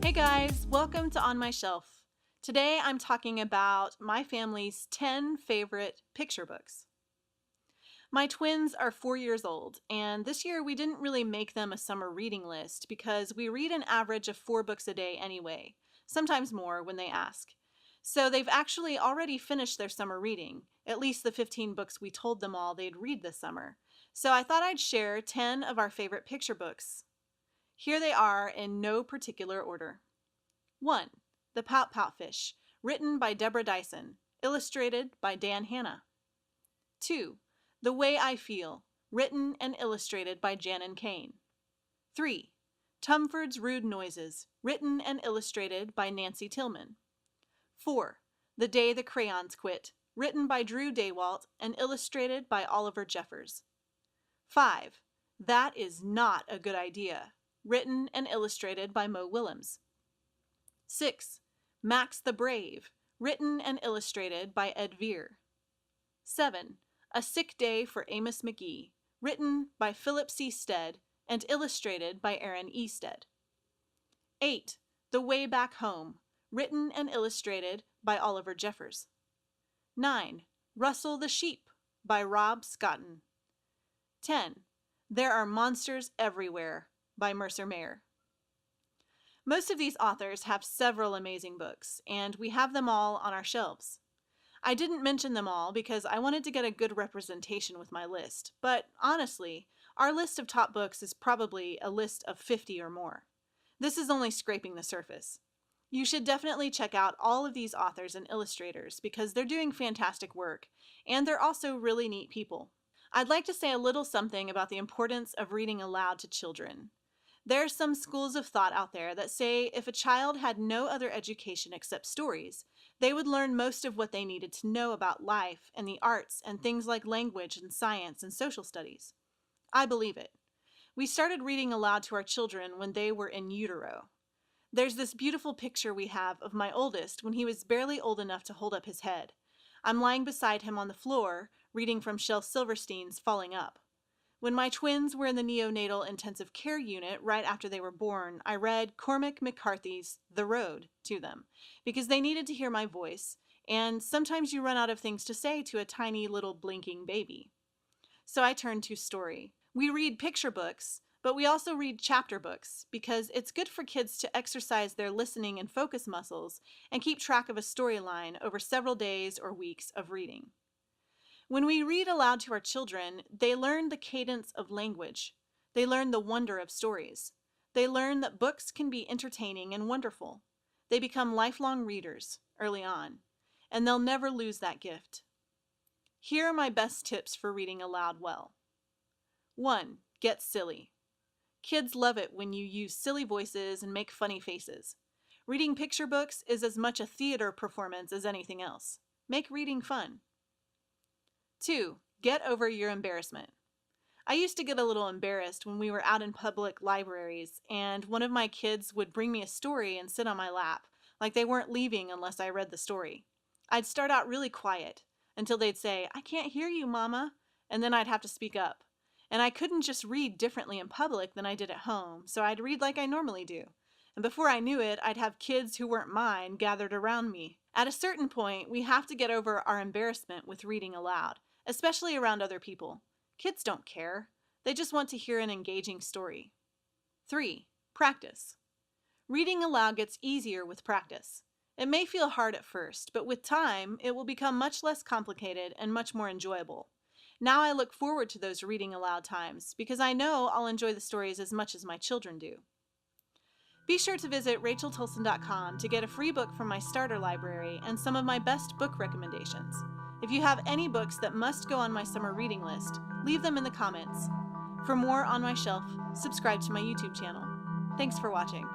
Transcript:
Hey guys, welcome to On My Shelf. Today I'm talking about my family's 10 favorite picture books. My twins are 4 years old, and this year we didn't really make them a summer reading list because we read an average of 4 books a day anyway, sometimes more when they ask. So they've actually already finished their summer reading, at least the 15 books we told them all they'd read this summer. So I thought I'd share 10 of our favorite picture books. Here they are in no particular order. 1. The Pout Pout Fish, written by Deborah Dyson, illustrated by Dan Hanna. 2. The Way I Feel, written and illustrated by Janin Kane. 3. Tumford's Rude Noises, written and illustrated by Nancy Tillman. 4. The Day the Crayons Quit, written by Drew Daywalt and illustrated by Oliver Jeffers. 5. That Is Not a Good Idea, written and illustrated by Mo Willems. 6. Max the Brave, written and illustrated by Ed Veer. 7. A Sick Day for Amos McGee, written by Philip C. Stead and illustrated by Aaron E. Stead. 8. The Way Back Home, written and illustrated by Oliver Jeffers. 9. Russell the Sheep by Rob Scotton. 10. There Are Monsters Everywhere by Mercer Mayer. Most of these authors have several amazing books, and we have them all on our shelves. I didn't mention them all because I wanted to get a good representation with my list, but honestly, our list of top books is probably a list of 50 or more. This is only scraping the surface. You should definitely check out all of these authors and illustrators because they're doing fantastic work, and they're also really neat people. I'd like to say a little something about the importance of reading aloud to children. There are some schools of thought out there that say if a child had no other education except stories, they would learn most of what they needed to know about life and the arts and things like language and science and social studies. I believe it. We started reading aloud to our children when they were in utero. There's this beautiful picture we have of my oldest when he was barely old enough to hold up his head. I'm lying beside him on the floor, reading from Shel Silverstein's Falling Up. When my twins were in the neonatal intensive care unit right after they were born, I read Cormac McCarthy's The Road to them because they needed to hear my voice, and sometimes you run out of things to say to a tiny little blinking baby. So I turned to story. We read picture books, but we also read chapter books because it's good for kids to exercise their listening and focus muscles and keep track of a storyline over several days or weeks of reading. When we read aloud to our children, they learn the cadence of language. They learn the wonder of stories. They learn that books can be entertaining and wonderful. They become lifelong readers early on, and they'll never lose that gift. Here are my best tips for reading aloud well. 1. Get silly. Kids love it when you use silly voices and make funny faces. Reading picture books is as much a theater performance as anything else. Make reading fun. 2. Get over your embarrassment. I used to get a little embarrassed when we were out in public libraries and one of my kids would bring me a story and sit on my lap, like they weren't leaving unless I read the story. I'd start out really quiet until they'd say, "I can't hear you, Mama," and then I'd have to speak up. And I couldn't just read differently in public than I did at home, so I'd read like I normally do. And before I knew it, I'd have kids who weren't mine gathered around me. At a certain point, we have to get over our embarrassment with reading aloud, especially around other people. Kids don't care. They just want to hear an engaging story. 3. Practice. Reading aloud gets easier with practice. It may feel hard at first, but with time, it will become much less complicated and much more enjoyable. Now I look forward to those reading aloud times because I know I'll enjoy the stories as much as my children do. Be sure to visit racheltolson.com to get a free book from my starter library and some of my best book recommendations. If you have any books that must go on my summer reading list, leave them in the comments. For more On My Shelf, subscribe to my YouTube channel. Thanks for watching.